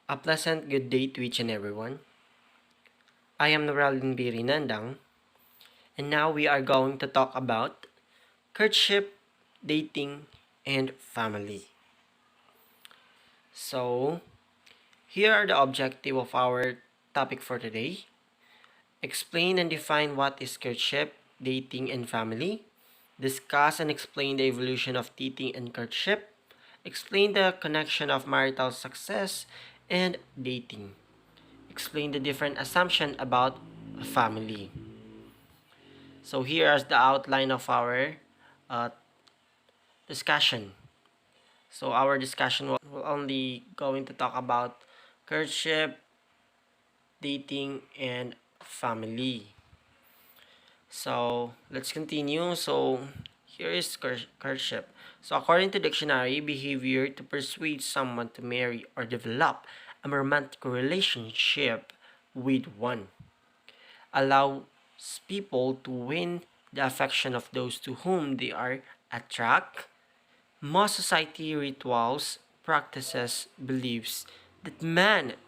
A pleasant good day to each and everyone. I am Noraldin B. Rinandang, and now we are going to talk about courtship, dating, and family. So, here are the objective of our topic for today. Explain and define what is courtship, dating, and family. Discuss and explain the evolution of dating and courtship. Explain the connection of marital success and dating. Explain the different assumption about a family. So here is the outline of our uh, discussion. So our discussion will only going to talk about courtship, dating, and family. So let's continue. So here is courtship. So according to dictionary, behavior to persuade someone to marry or develop a romantic relationship with one. Allows people to win the affection of those to whom they are attracted. Most society rituals, practices, beliefs that men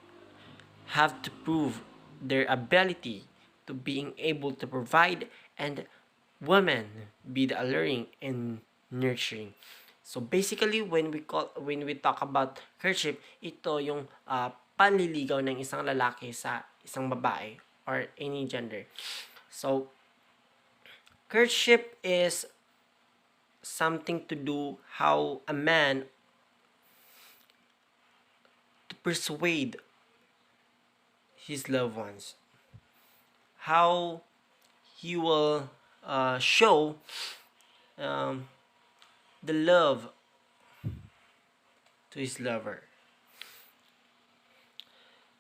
have to prove their ability to being able to provide and women be the alluring and nurturing. So basically when we talk about courtship, ito yung panliligaw ng isang lalaki sa isang babae or any gender. So courtship is something to do how a man to persuade his loved ones, how he will show um, the love to his lover.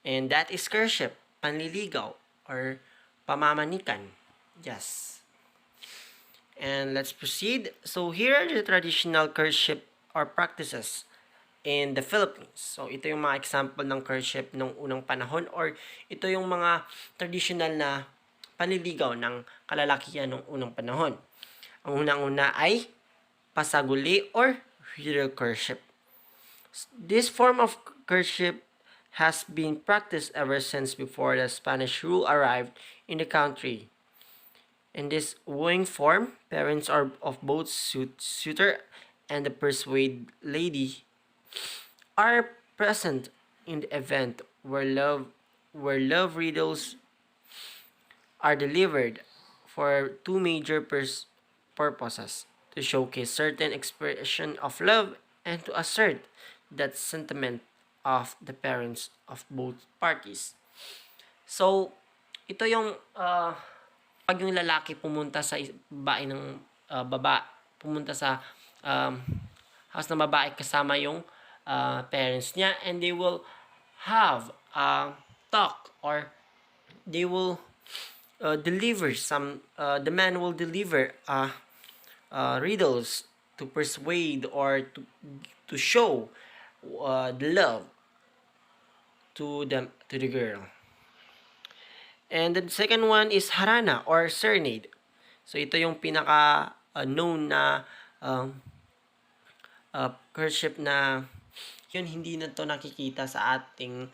And that is courtship, panliligaw, or pamamanikan. Yes. And let's proceed. So here are the traditional courtship or practices in the Philippines. So ito yung mga example ng courtship nung unang panahon, or ito yung mga traditional na panliligaw ng kalalakihan nung unang panahon. Ang unang-una ay pasaguli or real courtship. This form of courtship has been practiced ever since before the Spanish rule arrived in the country. In this wooing form, parents are of both suitor and the persuaded lady are present in the event where love riddles are delivered for two major purposes: to showcase certain expression of love and to assert that sentiment of the parents of both parties. So, ito yung pag yung lalaki pumunta sa babae ng pumunta sa um, house ng babae kasama yung parents niya, and they will have a talk, or they will deliver some the man will deliver riddles to persuade or to show the love to the girl. And the second one is harana or serenade. So ito yung pinaka known na courtship na yun, hindi na to nakikita sa ating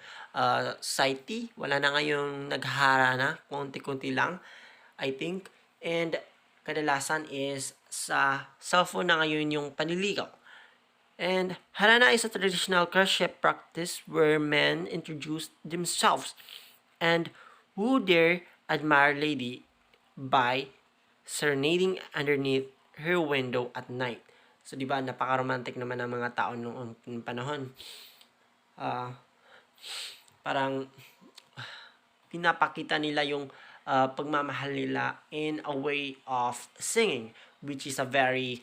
society. Wala na ngayong nagharana, konti-konti lang, I think. And kadalasan is sa cellphone na ngayon yung panliligaw. And harana is a traditional courtship practice where men introduce themselves and woo their admired lady by serenading underneath her window at night. So, di ba, napaka-romantic naman ng mga tao noong panahon. Parang pinapakita nila yung pagmamahal nila in a way of singing, which is a very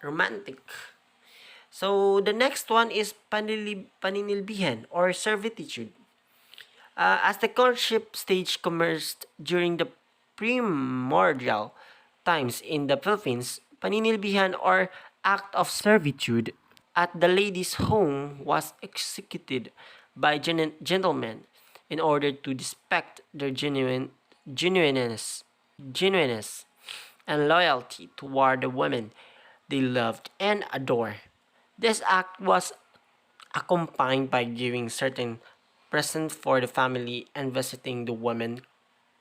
romantic. So, the next one is paninilbihan or servitude. As the courtship stage commenced during the primordial times in the Philippines, paninilbihan or act of servitude at the lady's home was executed by gentlemen in order to depict their genuineness and loyalty toward the women they loved and adored. This act was accompanied by giving certain present for the family and visiting the woman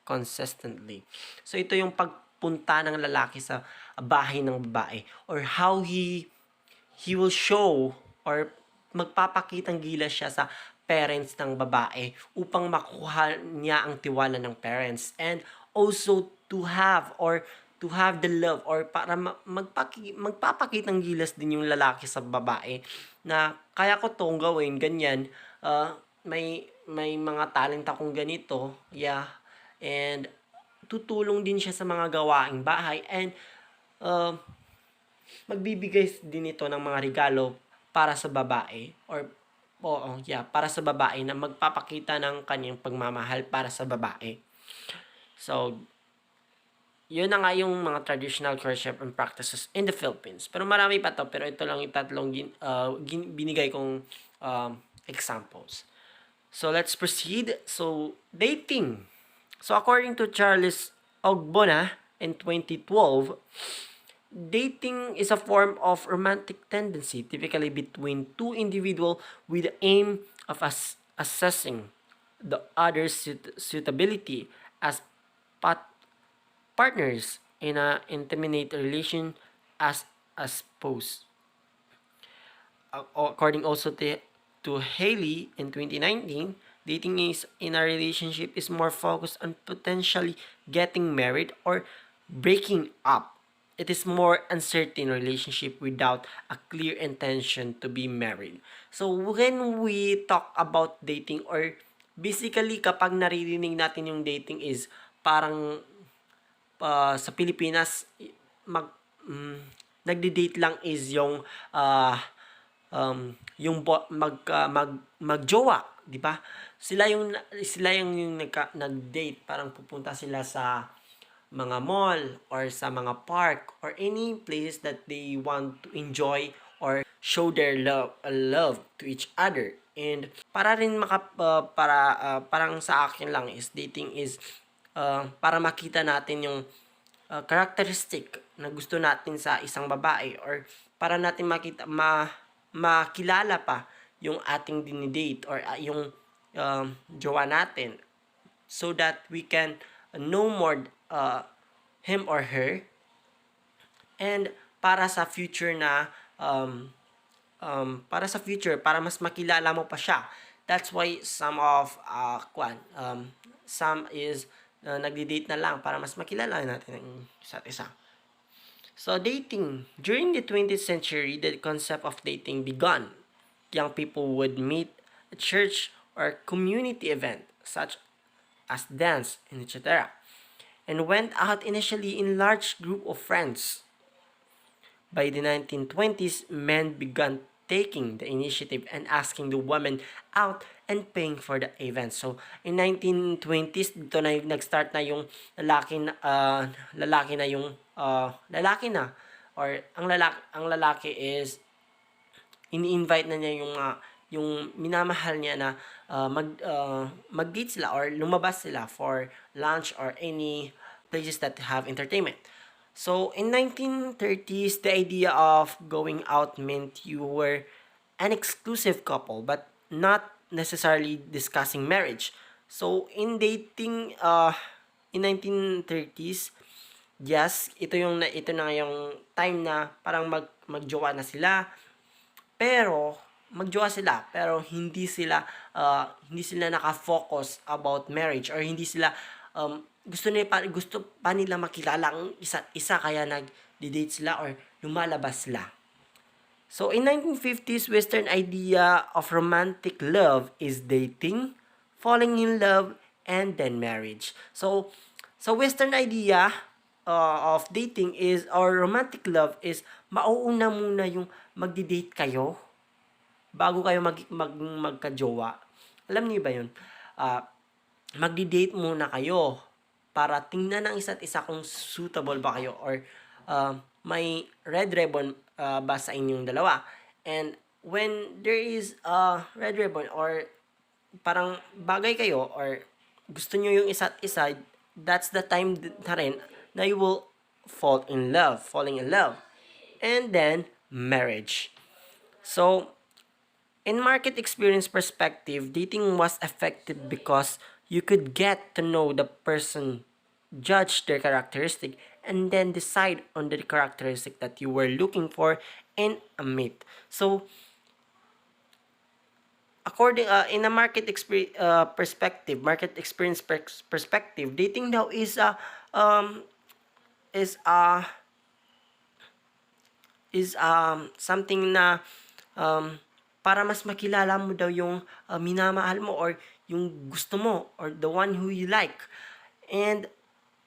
consistently. So ito yung pagpunta ng lalaki sa bahay ng babae, or how he will show or magpapakitang gilas siya sa parents ng babae upang makuha niya ang tiwala ng parents, and also to have the love, or para magpapakitang gilas din yung lalaki sa babae na kaya ko tong gawin ganyan, may mga talent akong ganito, yeah, and tutulong din siya sa mga gawaing bahay, and uh, magbibigay din ito ng mga regalo para sa babae, or para sa babae na magpapakita ng kanyang pagmamahal para sa babae. So, yun na nga yung mga traditional courtship and practices in the Philippines. Pero marami pa to, pero ito lang yung tatlong binigay kong examples. So, let's proceed. So, dating. So, according to Charles Ogbonna in 2012, dating is a form of romantic tendency, typically between two individuals with the aim of assessing the other's suitability as partners in an intimate relation as a spouse. According also to Haley in 2019, dating is in a relationship is more focused on potentially getting married or breaking up. It is more uncertain relationship without a clear intention to be married. So when we talk about dating, or basically kapag naririnig natin yung dating is parang sa Pilipinas nagde-date lang is yung magjowa, di ba? Sila yung nag-date, parang pupunta sila sa mga mall or sa mga park or any place that they want to enjoy or show their love to each other. And para rin parang sa akin lang is dating is para makita natin yung characteristic na gusto natin sa isang babae, or para natin makilala pa yung ating dinidate or yung jowa natin, so that we can know more him or her, and para sa future para mas makilala mo pa siya. That's why some is nagdi-date na lang para mas makilala natin ang isa't isa. So dating, during the 20th century, the concept of dating began. Young people would meet at church or community event such as dance and etc., and went out initially in large group of friends. By the 1920s, men began taking the initiative and asking the women out and paying for the event. So, in 1920s, dito na nag-start na yung lalaki na, or ang lalaki is ini-invite na niya yung minamahal niya na mag-date sila or lumabas sila for lunch or any places that have entertainment. So, in 1930s, the idea of going out meant you were an exclusive couple but not necessarily discussing marriage. So, in dating, in 1930s, yes, ito na yung time na parang magjowa na sila, pero hindi sila naka-focus about marriage, or hindi sila gusto pa nila makilala ang isa't isa, kaya nag-date sila or lumalabas sila. So in 1950s, Western idea of romantic love is dating, falling in love, and then marriage. So Western idea of dating is, or romantic love is, mauuna muna yung magdi-date kayo bago kayo magka-jowa. Alam niyo ba yun? Magdi-date muna kayo para tingnan ng isa't isa kung suitable ba kayo, or may red ribbon ba sa inyong dalawa. And when there is red ribbon, or parang bagay kayo, or gusto nyo yung isa't isa, that's the time na rin na you will falling in love. And then, marriage. So, In market experience perspective, dating was effective because you could get to know the person, judge their characteristic, and then decide on the characteristic that you were looking for in a mate. So, according in a perspective, market experience perspective, dating daw um is a something na um, para mas makilala mo daw yung minamahal mo or yung gusto mo or the one who you like. And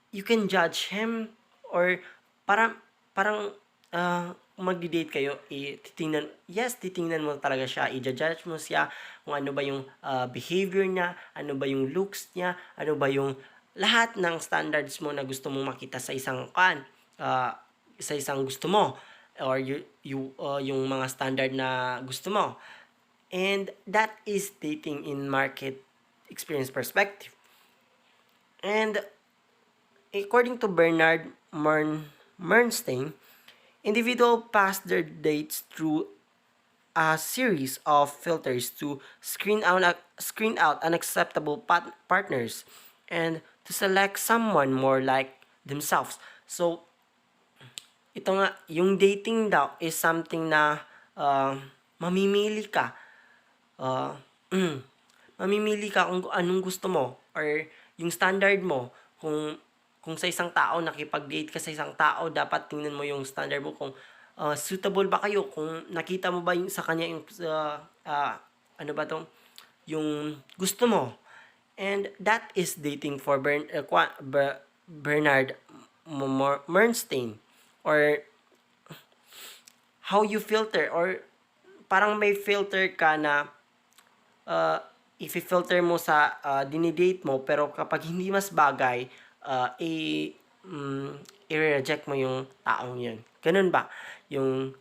you can judge him or parang parang kung magdi-date kayo, titingnan mo talaga siya, i-judge mo siya kung ano ba yung behavior niya, ano ba yung looks niya, ano ba yung lahat ng standards mo na gusto mong makita sa isang sa isang gusto mo or yung mga standard na gusto mo. And that is dating in market experience perspective. And according to Bernard Bernstein, individuals pass their dates through a series of filters to screen out unacceptable partners and to select someone more like themselves. So, ito nga, yung dating daw is something na mamimili ka. Uh, mamimili ka kung anong gusto mo or yung standard mo. Kung sa isang tao, nakipag-date ka sa isang tao, dapat tingnan mo yung standard mo kung suitable ba kayo, kung nakita mo ba yung sa kanya yung ano ba tong yung gusto mo. And that is dating for Bernard Bernstein, or how you filter, or parang may filter ka na i-filter mo sa dinidate mo, pero kapag hindi mas bagay, i-reject mo yung taong yun. Ganun ba yung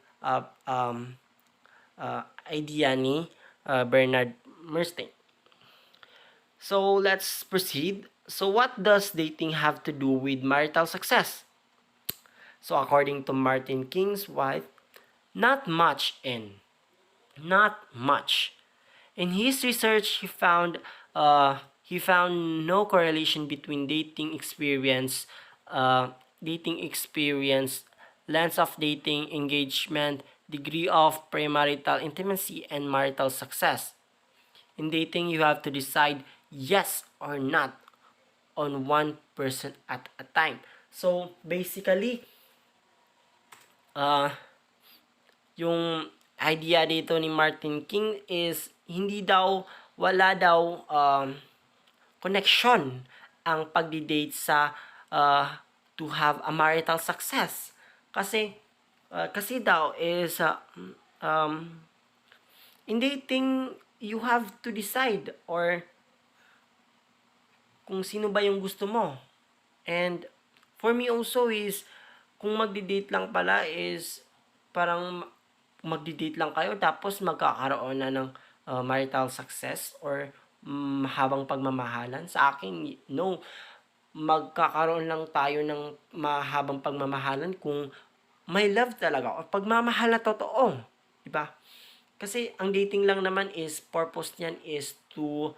idea ni Bernard Bernstein? So, let's proceed. So, what does dating have to do with marital success? So, according to Martin King's wife, not much. In his research, he found no correlation between dating experience, length of dating engagement, degree of premarital intimacy, and marital success. In dating, you have to decide yes or not on one person at a time. So, basically, yung idea dito ni Martin King is wala daw connection ang pagdi-date sa to have a marital success. Kasi daw is in dating, you have to decide or kung sino ba yung gusto mo. And for me also is, kung magdi-date lang pala is parang magdi-date lang kayo tapos magkakaroon na ng marital success or mahabang pagmamahalan. Sa akin, no. Magkakaroon lang tayo ng mahabang pagmamahalan kung may love talaga o pagmamahal na totoo. Diba? Kasi ang dating lang naman is, purpose niyan is to,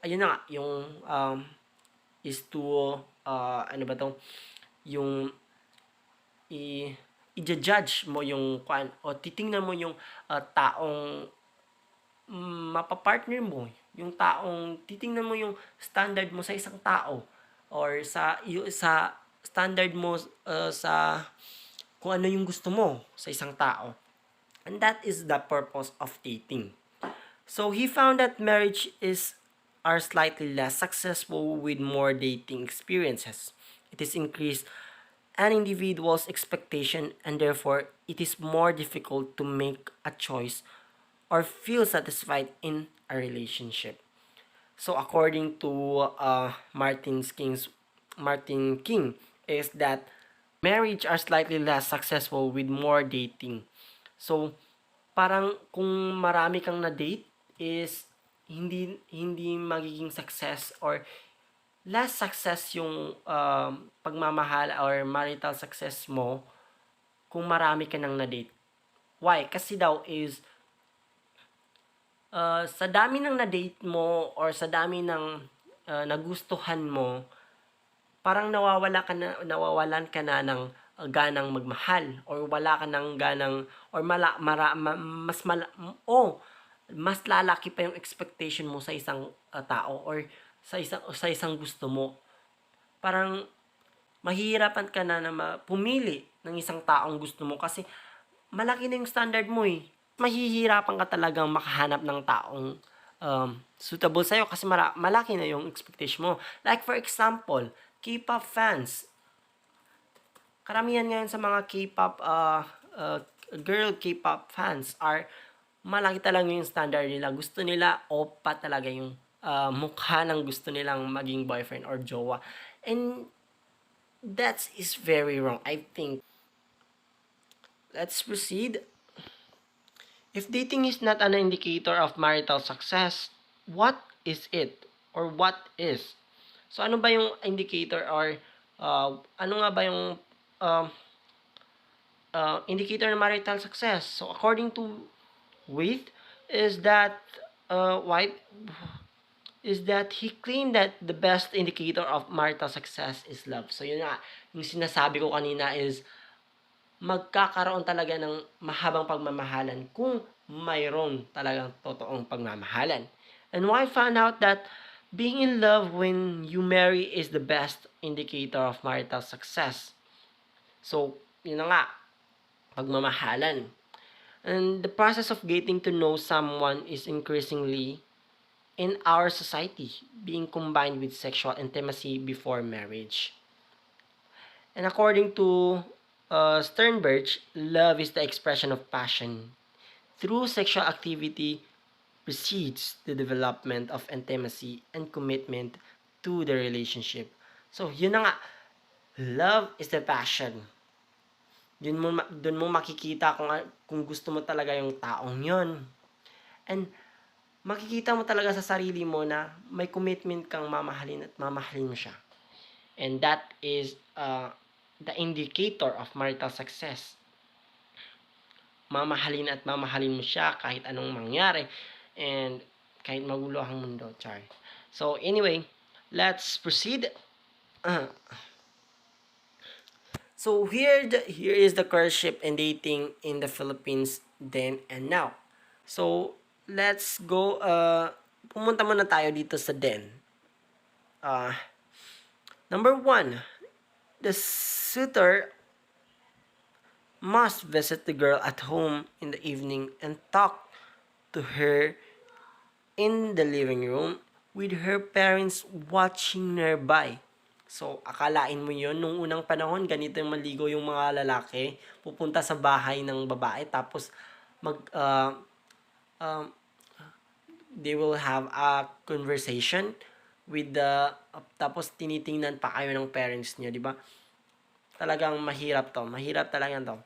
ayun na nga, yung, is to, ano ba tong, yung, i-judge mo yung, o titingnan mo yung taong mapapartner mo, yung taong, titingnan mo yung standard mo sa isang tao, or sa standard mo sa kung ano yung gusto mo sa isang tao. And that is the purpose of dating. So he found that are slightly less successful with more dating experiences. It is increased an individual's expectation, and therefore it is more difficult to make a choice or feel satisfied in a relationship. So according to Martin King, is that marriage are slightly less successful with more dating. So, parang kung marami kang na-date is hindi magiging success or less success yung pagmamahal or marital success mo kung marami ka nang na-date. Why? Kasi daw is sa dami ng na-date mo or sa dami ng nagustuhan mo, parang nawawalan ka na ng ganang magmahal or wala ka ng ganang or mas lalaki pa yung expectation mo sa isang tao or sa isang gusto mo. Parang mahihirapan ka na pumili ng isang taong gusto mo kasi malaki na yung standard mo eh. Mahihirapan ka talagang makahanap ng taong suitable sa'yo kasi malaki na yung expectation mo. Like for example, K-pop fans. Karamihan ngayon sa mga K-pop girl K-pop fans are malaki talaga yung standard nila. Gusto nila opa talaga yung mukha ng gusto nilang maging boyfriend or jowa. And that is very wrong, I think. Let's proceed. If dating is not an indicator of marital success, what is it? Or what is? So, ano ba yung indicator or ano nga ba yung um, indicator ng marital success? So, according to White, is that White is that he claimed that the best indicator of marital success is love. So, yun nga, yung sinasabi ko kanina is magkakaroon talaga ng mahabang pagmamahalan kung mayroon talagang totoong pagmamahalan. And I found out that being in love when you marry is the best indicator of marital success. So, yun na nga, pagmamahalan. And the process of getting to know someone is increasingly in our society being combined with sexual intimacy before marriage. And according to Sternberg, love is the expression of passion. Through sexual activity precedes the development of intimacy and commitment to the relationship. So, yun na nga. Love is the passion. Dun mo makikita kung gusto mo talaga yung taong yon. And makikita mo talaga sa sarili mo na may commitment kang mamahalin at mamahalin mo siya. And that is the indicator of marital success. Mamahalin at mamahalin mo siya kahit anong mangyari and kahit magulo ang mundo. Char. So anyway, let's proceed. So here is the courtship and dating in the Philippines then and now. So let's go pumunta muna tayo dito sa then. Number 1, the suitor must visit the girl at home in the evening and talk to her in the living room with her parents watching nearby. So, akalain mo yun, nung unang panahon, ganito yung maligo yung mga lalaki, pupunta sa bahay ng babae, tapos they will have a conversation with tapos tinitingnan pa kayo ng parents niyo, di ba? Talagang mahirap talaga to.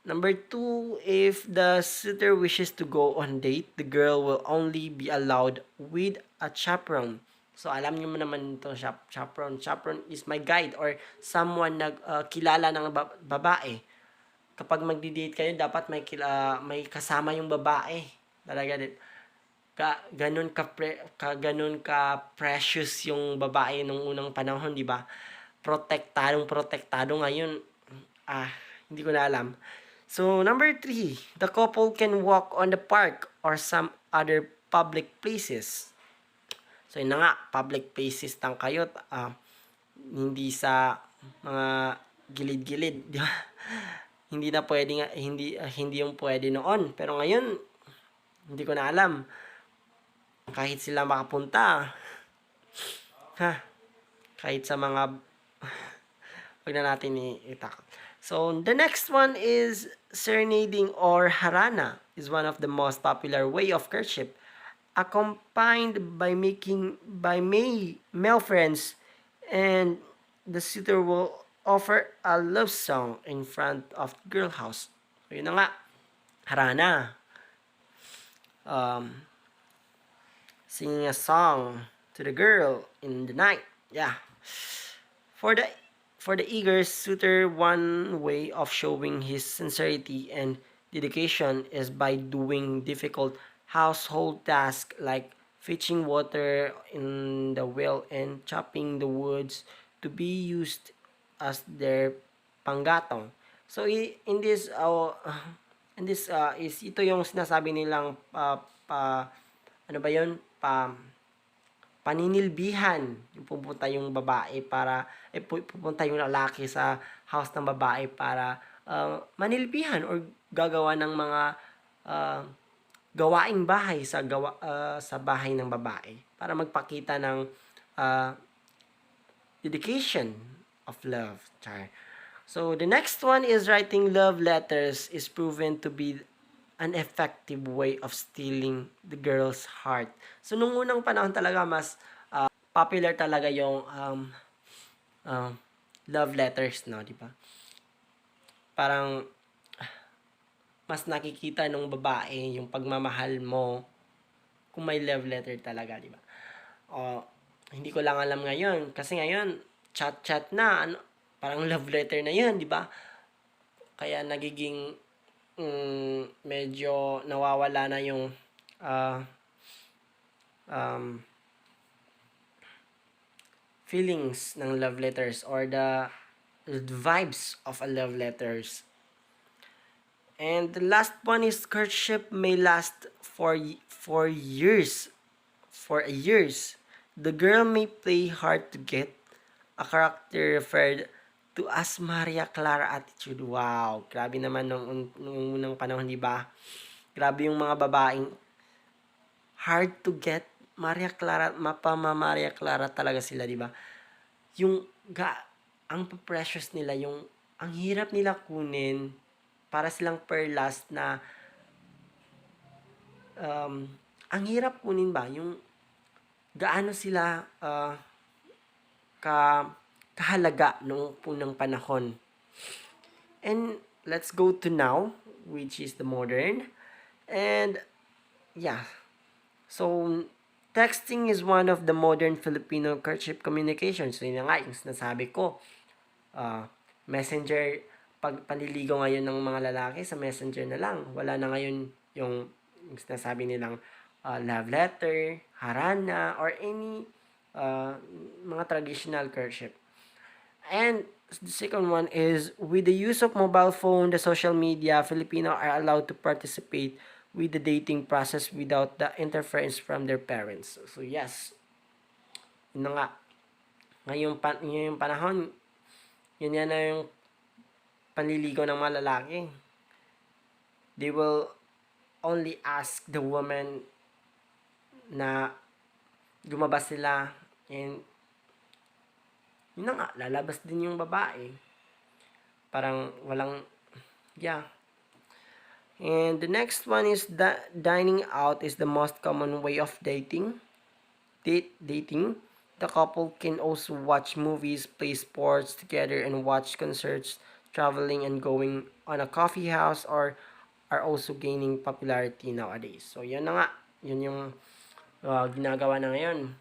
Number 2, if the suitor wishes to go on date, the girl will only be allowed with a chaperone. So, alam niyo mo naman ito, chaperone. Chaperone is my guide or someone na kilala ng babae. Kapag magdi-date kayo, dapat may kasama yung babae. Talaga din. Ganun ka precious yung babae nung unang panahon, di ba? Protektado ngayon. Hindi ko na alam. So, number 3, the couple can walk on the park or some other public places. So, yun na nga, public places lang kayo, hindi sa mga gilid-gilid, di ba? Hindi na pwede nga, hindi yung pwede noon. Pero ngayon, hindi ko na alam. Kahit sila makapunta, kahit sa mga, wag na natin itakot. So, the next one is serenading or harana is one of the most popular way of courtship, accompanied by male friends, and the suitor will offer a love song in front of the girl house. So, yun na nga, harana. Singing a song to the girl in the night. Yeah. For the eager suitor, one way of showing his sincerity and dedication is by doing difficult household tasks like fetching water in the well and chopping the woods to be used as their panggatong. So in this is ito yung sinasabi nilang ano ba 'yon? Paninilbihan. Yung pupunta yung babae para pupunta yung lalaki sa house ng babae para manilbihan or gagawa ng mga gawaing bahay sa bahay ng babae para magpakita ng uh, dedication of love. Char. So the next one is writing love letters is proven to be an effective way of stealing the girl's heart. So nung unang panahon talaga mas popular talaga yung um, love letters, no, di ba? Parang mas nakikita nung babae yung pagmamahal mo kung may love letter talaga, di ba? O, hindi ko lang alam ngayon kasi ngayon chat-chat na ano, parang love letter na 'yun, di ba? Kaya nagiging medyo nawawala na yung um, feelings ng love letters or the vibes of a love letters. And the last one is courtship may last for years. For years. The girl may play hard to get, a character referred to as Maria Clara attitude. Wow, grabe naman nung unang panahon, di ba? Grabe yung mga babaeng hard to get. Maria Clara, Maria Clara talaga sila, di ba? Yung ang precious nila, yung ang hirap nila kunin para silang perlas na ang hirap kunin ba? Yung gaano sila kahalaga noong punang panahon. And let's go to now, which is the modern. And yeah, so texting is one of the modern Filipino courtship communications. So yun nga yung sinasabi ko. Messenger, panliligaw ngayon ng mga lalaki sa messenger na lang. Wala na ngayon yung sinasabi nilang love letter, harana, or any mga traditional courtship. And the second one is, with the use of mobile phone, the social media, Filipino are allowed to participate with the dating process without the interference from their parents. So yes, yun na nga. Ngayong panahon, yun yan na yung panliligaw ng mga lalaki. They will only ask the woman na lumabas sila, and yun na nga, lalabas din yung babae. Parang walang, yeah. And the next one is that dining out is the most common way of dating. Dating. The couple can also watch movies, play sports together, and watch concerts, traveling and going on a coffee house or are also gaining popularity nowadays. So, yan na nga. Yun yung ginagawa na ngayon.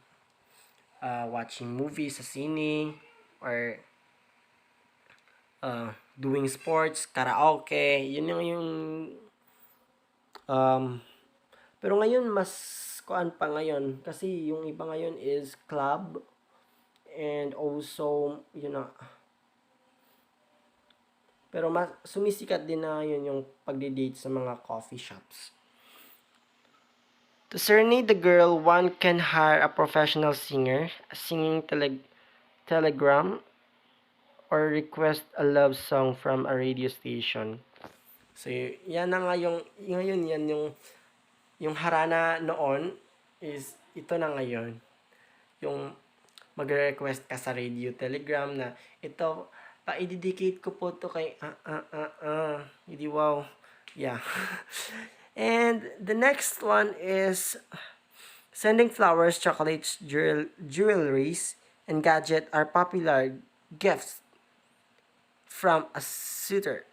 Watching movies sa sine or doing sports, karaoke. Yun yung pero ngayon mas kuan pa ngayon kasi yung iba ngayon is club and also pero mas sumisikat din na yun yung pagde-date sa mga coffee shops. To serenade the girl, one can hire a professional singer, a singing telegram, or request a love song from a radio station. So, yan na nga ngayon yan yung harana noon is ito na ngayon. Yung magre-request ka sa radio telegram na ito, pa-dedicate ko po to kay hindi wow. Yeah. And the next one is sending flowers, chocolates, jewelries, and gadget are popular gifts from a suitor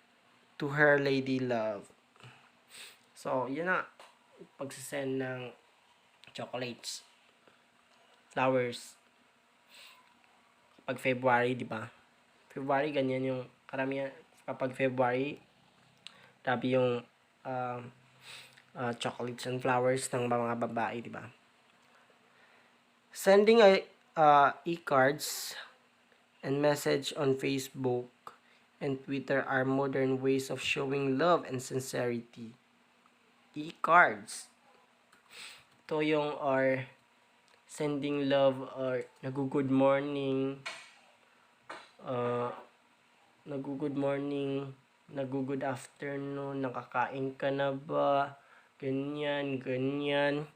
to her lady love. So, yun na. Pagsisend ng chocolates, flowers. Pag February, di ba? February, ganyan yung karamihan. Kapag February, grabe yung chocolates and flowers ng mga babae, di ba? Sending e-cards and message on Facebook and Twitter are modern ways of showing love and sincerity. E-cards. Ito yung or sending love or nag-good morning, nag-good morning, nag-good afternoon, nakakain ka na ba? Ganyan, ganyan.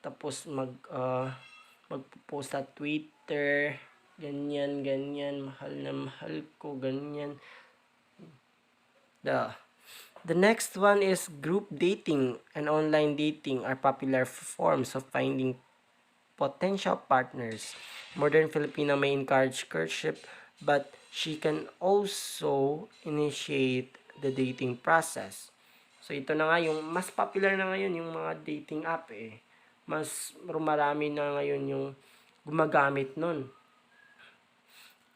Tapos magpo-post sa Twitter, ganyan, ganyan, mahal na mahal ko, ganyan. The next one is group dating and online dating are popular forms of finding potential partners. Modern Filipino may encourage courtship, but she can also initiate the dating process. So ito na nga yung mas popular na ngayon yung mga dating app eh. Mas marami na ngayon yung gumagamit nun.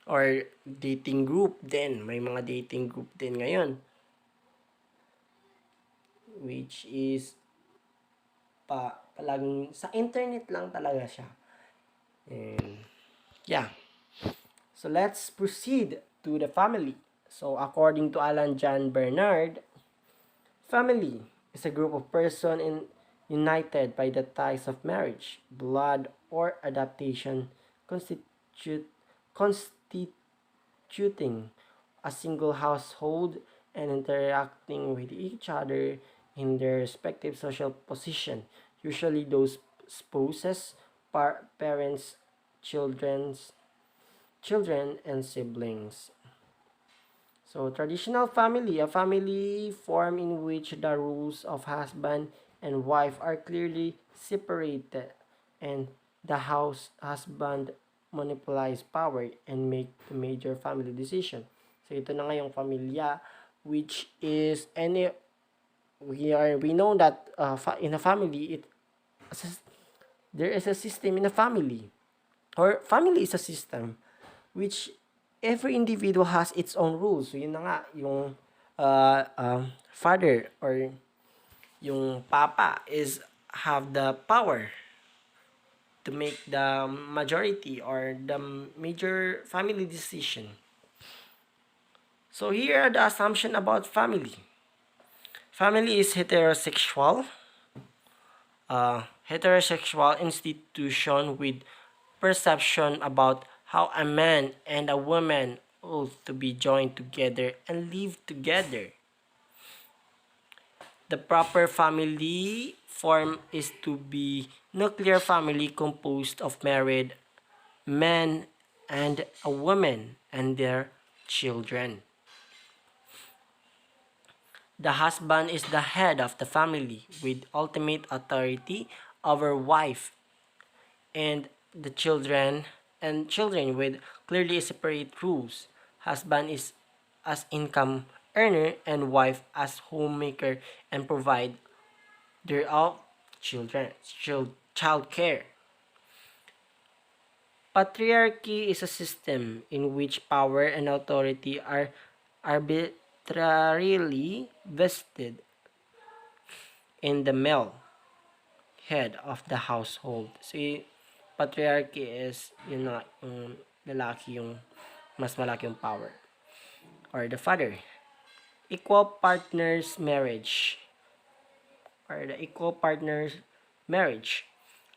Or dating group din. May mga dating group din ngayon. Which is palaging sa internet lang talaga siya. And yeah. So let's proceed to the family. So according to Alan John Bernard, family is a group of persons united by the ties of marriage, blood, or adoption, constituting a single household and interacting with each other in their respective social position. Usually those spouses, parents, children, and siblings. So, traditional family, a family form in which the roles of husband and wife are clearly separated and the husband monopolize power and make the major family decision. So, ito na nga yung pamilya, which is we know that in a family there is a system in a family, or family is a system which every individual has its own rules. So yun na nga yung father or yung papa is have the power to make the majority or the major family decision. So here are the assumption about family. Family is heterosexual institution with perception about how a man and a woman ought to be joined together and live together. The proper family form is to be nuclear family composed of married men and a woman and their children. The husband is the head of the family with ultimate authority over wife and the children with clearly separate rules. Husband is as income earner and wife as homemaker and provide thereof child care. Patriarchy is a system in which power and authority are arbitrarily vested in the male head of the household. So, patriarchy is yung lalaki yung mas malaki yung power. Or the father. Equal partners marriage. Or the equal partners marriage.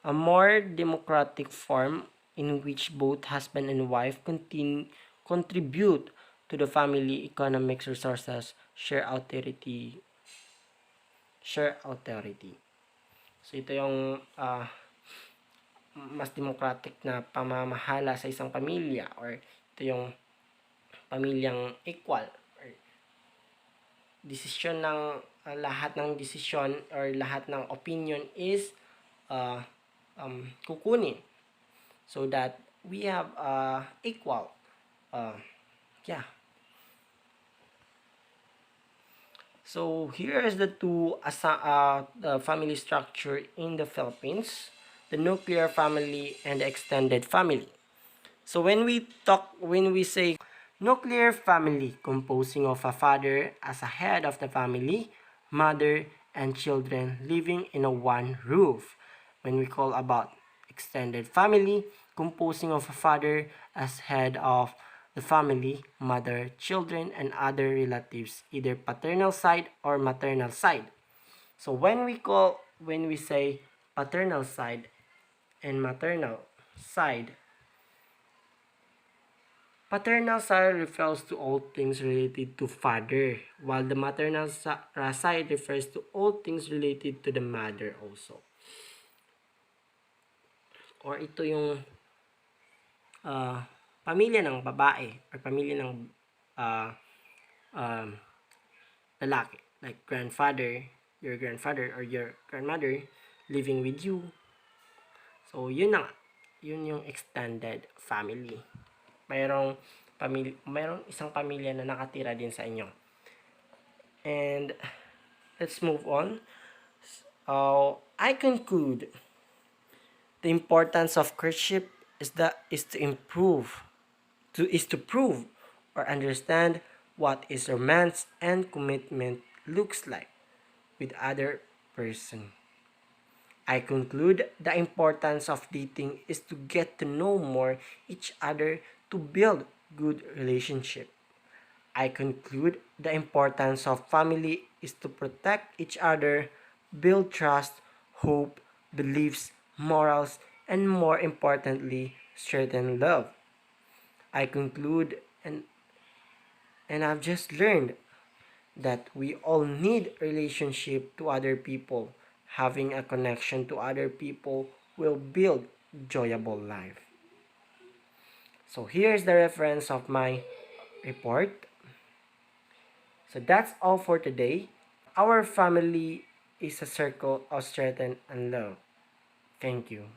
A more democratic form in which both husband and wife contribute to the family economic resources, share authority. So ito yung mas democratic na pamamahala sa isang pamilya, or ito yung pamilyang equal, or desisyon ng lahat ng desisyon or lahat ng opinion is kukunin so that we have equal So here is the the family structure in the Philippines: the nuclear family and the extended family. So when we say nuclear family, composing of a father as a head of the family, mother, and children living in a one roof. When we call about extended family, composing of a father as head of the family, mother, children, and other relatives, either paternal side or maternal side. So when we say paternal side and maternal side, paternal side refers to all things related to father, while the maternal side refers to all things related to the mother also. Or ito yung pamilya ng babae or pamilya ng uh, um, lalaki. Like your grandfather or your grandmother living with you. So, yun na nga. Yun yung extended family. Mayroong isang pamilya na nakatira din sa inyo. And let's move on. I conclude the importance of courtship is to prove or understand what is romance and commitment looks like with other person. I conclude the importance of dating is to get to know more each other to build good relationship. I conclude the importance of family is to protect each other, build trust, hope, beliefs, morals, and more importantly, strengthen love. I conclude and I've just learned that we all need relationship to other people. Having a connection to other people will build enjoyable life. So here's the reference of my report. So that's all for today. Our family is a circle of strength and love. Thank you.